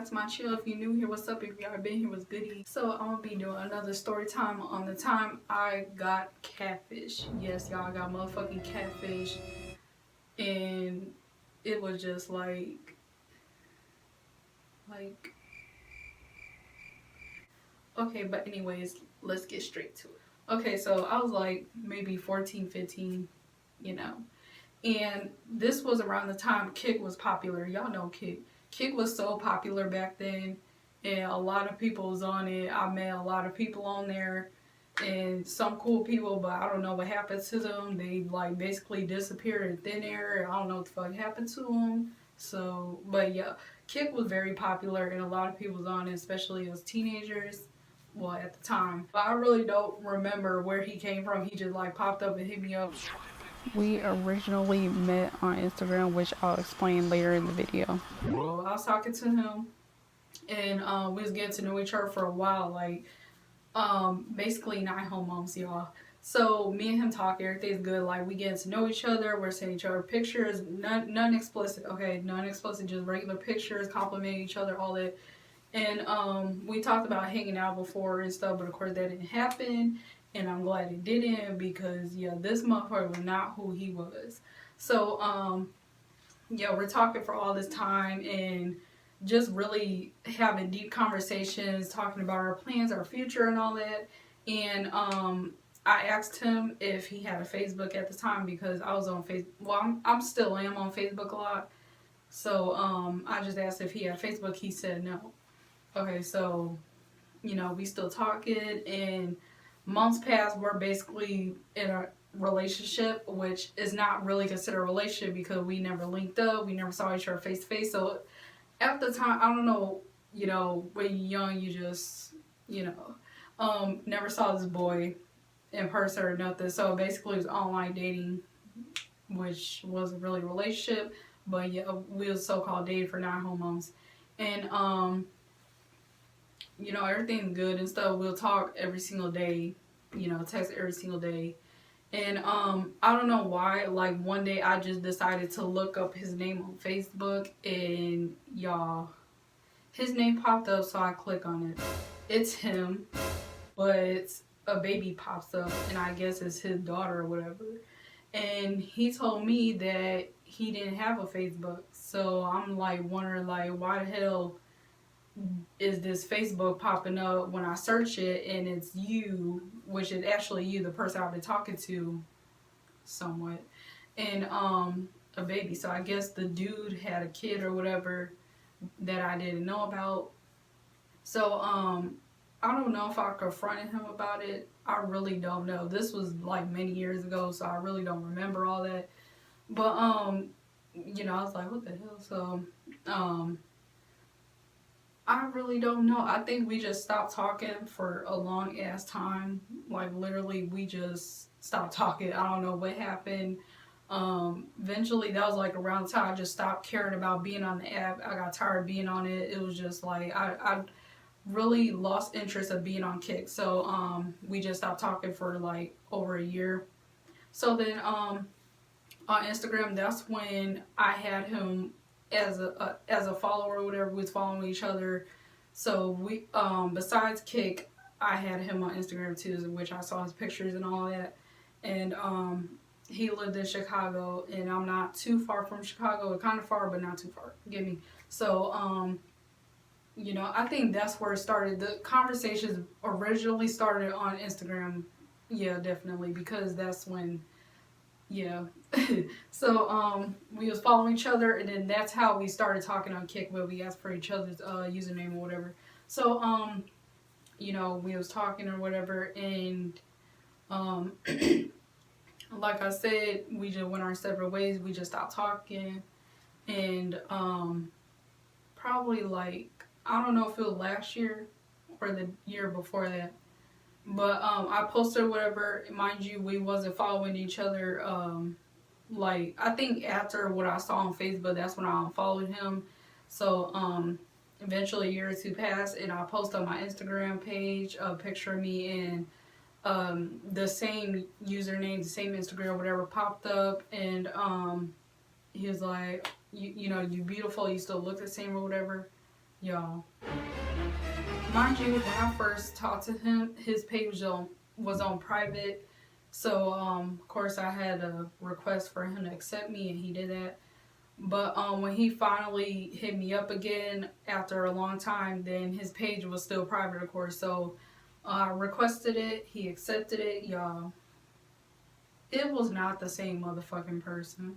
back to my channel. If you're new here, what's up? If you already been here, what's goody? So I'm gonna be doing another story time on the time I got catfish. Yes, y'all, I got motherfucking catfish, and it was just like okay. But anyways, let's get straight to it. Okay, so I was like maybe 14, 15, you know. And this was around the time Kik was popular. Y'all know Kik. Kik was so popular back then, and a lot of people was on it. I met a lot of people on there, and some cool people, but I don't know what happened to them. They like basically disappeared in thin air. I don't know what the fuck happened to them. So, but yeah, Kik was very popular, and a lot of people was on it, especially as teenagers. Well, at the time, but I really don't remember where he came from. He just like popped up and hit me up. We originally met on Instagram, which I'll explain later in the video. I was talking to him, and we was getting to know each other for a while, like basically 9 whole months, y'all. So me and him talk, everything's good. Like we getting to know each other, we're sending each other pictures, none explicit, okay, none explicit, just regular pictures, complimenting each other, all that. And we talked about hanging out before and stuff, but of course that didn't happen. And I'm glad it didn't, because yeah, this motherfucker was not who he was. So yeah, we're talking for all this time and just really having deep conversations, talking about our plans, our future, and all that. And I asked him if he had a Facebook at the time, because I was on Facebook. Well, I'm still am on Facebook a lot. So I just asked if he had Facebook. He said no. Okay, so you know, we still talking, and months passed. We're basically in a relationship, which is not really considered a relationship because we never linked up, we never saw each other face to face. So at the time, I don't know, you know, when you're young, you just, you know, never saw this boy in person or nothing. So basically, it was online dating, which wasn't really a relationship, but yeah, we was so-called dating for 9 whole months, and you know, everything's good and stuff. We'll talk every single day, you know, text every single day. And I don't know why, like one day I just decided to look up his name on Facebook, and y'all, his name popped up, so I click on it. It's him, but a baby pops up, and I guess it's his daughter or whatever. And he told me that he didn't have a Facebook. So I'm like wondering, like, why the hell is this Facebook popping up when I search it, and it's you, which is actually you, the person I've been talking to somewhat, and a baby. So I guess the dude had a kid or whatever that I didn't know about. So I don't know if I confronted him about it. I really don't know. This was like many years ago, so I really don't remember all that. But you know, I was like, what the hell? So I really don't know. I think we just stopped talking for a long ass time. Like literally, we just stopped talking. I don't know what happened. Eventually, that was like around the time I just stopped caring about being on the app. I got tired of being on it. It was just like I really lost interest of being on Kik. So we just stopped talking for like over a year. So then on Instagram, that's when I had him as a follower or whatever. We was following each other. So we besides Kik, I had him on Instagram too, in which I saw his pictures and all that. And he lived in Chicago, and I'm not too far from Chicago. Kind of far, but not too far. Get me? So you know, I think that's where it started. The conversations originally started on Instagram. Yeah, definitely, because that's when, yeah. So we was following each other, and then that's how we started talking on Kik, where we asked for each other's username or whatever. So you know, we was talking or whatever, and like I said, we just went our separate ways. We just stopped talking, and probably like, I don't know if it was last year or the year before that, but I posted whatever. Mind you, we wasn't following each other. Like I think after what I saw on Facebook, that's when I unfollowed him. So eventually a year or two passed, and I posted on my Instagram page a picture of me, and the same username, the same Instagram, whatever popped up, and he was like, you know, you beautiful, you still look the same or whatever. y'all. Mind you, when I first talked to him, his page was on private. So, of course, I had a request for him to accept me, and he did that. But when he finally hit me up again after a long time, then his page was still private, of course. So I requested it. He accepted it, y'all. It was not the same motherfucking person.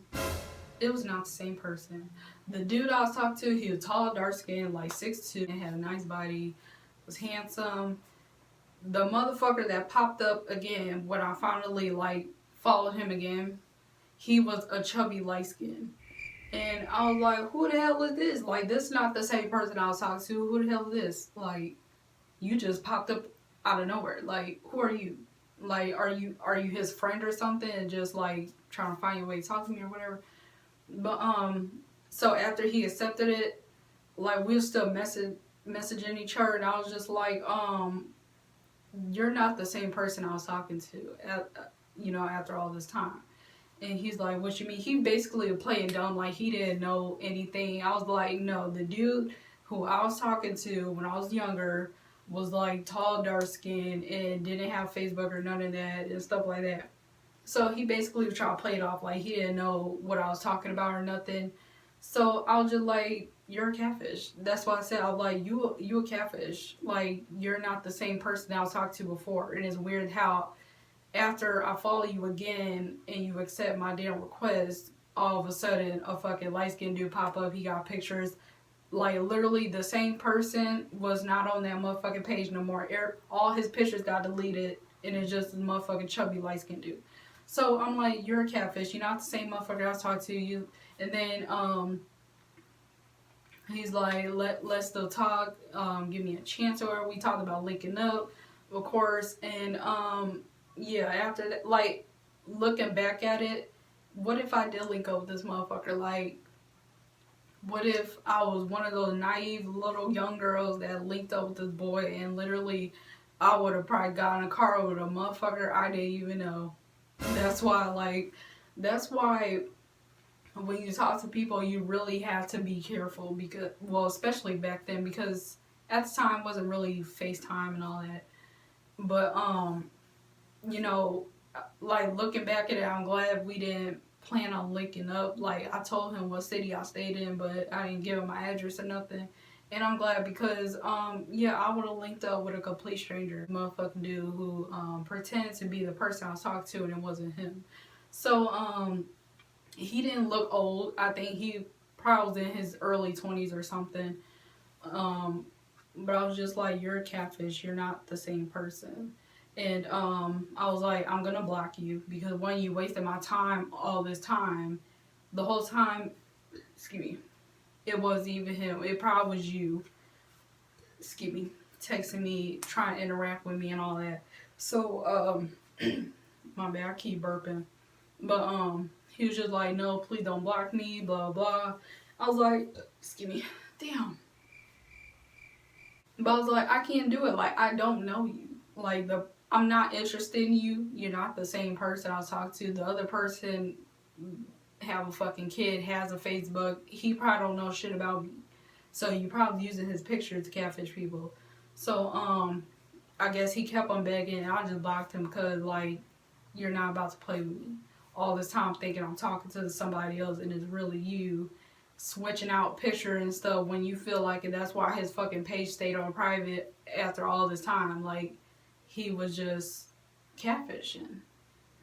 It was not the same person. The dude I was talking to, he was tall, dark skinned, like 6'2", and had a nice body, was handsome. The motherfucker that popped up again when I finally like followed him again, he was a chubby light skin. And I was like, who the hell is this? Like, this is not the same person I was talking to. Who the hell is this? Like, you just popped up out of nowhere. Like, who are you? Like, are you his friend or something and just like trying to find your way to talk to me or whatever? But so after he accepted it, like we were still messaging each other, and I was just like, you're not the same person I was talking to after all this time. And he's like, what you mean? He basically was playing dumb, like he didn't know anything. I was like, no, the dude who I was talking to when I was younger was like tall, dark skinned, and didn't have Facebook or none of that and stuff like that. So he basically was trying to play it off like he didn't know what I was talking about or nothing. So I was just like, you're a catfish. That's why I said, I was like, you a catfish. Like, you're not the same person that I was talking to before. And it's weird how after I follow you again and you accept my damn request, all of a sudden a fucking light skinned dude pop up. He got pictures. Like, literally the same person was not on that motherfucking page no more. All his pictures got deleted, and it's just a motherfucking chubby light skinned dude. So I'm like, you're a catfish. You're not the same motherfucker I was talking to you. And then he's like, let's still talk. Give me a chance. Or we talked about linking up, of course. And yeah, after that, like looking back at it, what if I did link up with this motherfucker? Like, what if I was one of those naive little young girls that linked up with this boy and literally I would have probably gotten in a car with a motherfucker I didn't even know. That's why when you talk to people, you really have to be careful because, well, especially back then, because at the time wasn't really FaceTime and all that. But you know, like looking back at it, I'm glad we didn't plan on linking up. Like I told him what city I stayed in, but I didn't give him my address or nothing. And I'm glad because yeah, I would have linked up with a complete stranger, motherfucking dude who pretended to be the person I was talking to and it wasn't him. So he didn't look old. I think he probably was in his early 20s or something. But I was just like, you're a catfish. You're not the same person. And I was like, I'm gonna block you because when you wasted my time all this time, the whole time, excuse me, it wasn't even him. It probably was you, excuse me, texting me, trying to interact with me and all that. So my bad, I keep burping. But he was just like, no, please don't block me, blah blah. I was like, excuse me, damn. But I was like, I can't do it. Like I don't know you. Like I'm not interested in you. You're not the same person I was talking to. The other person have a fucking kid, has a Facebook. He probably don't know shit about me. So you probably using his picture to catfish people. So I guess he kept on begging and I just blocked him because like you're not about to play with me. All this time thinking I'm talking to somebody else and it's really you switching out pictures and stuff when you feel like it. That's why his fucking page stayed on private after all this time. Like he was just catfishing.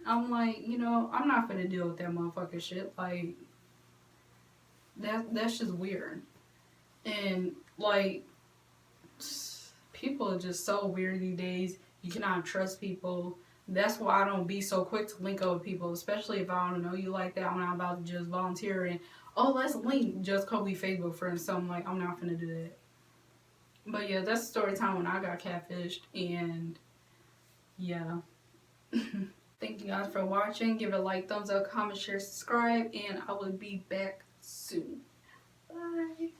I'm like, I'm not gonna deal with that motherfucking shit. Like that's just weird. And like people are just so weird these days. You cannot trust people. That's why I don't be so quick to link up with people, especially if I don't know you like that. I'm not about to just volunteer and let's link just cause we Facebook friends. So I'm like, I'm not gonna do that. But yeah, that's the story time when I got catfished, and yeah. Thank you guys for watching. Give it a like, thumbs up, comment, share, subscribe, and I will be back soon. Bye.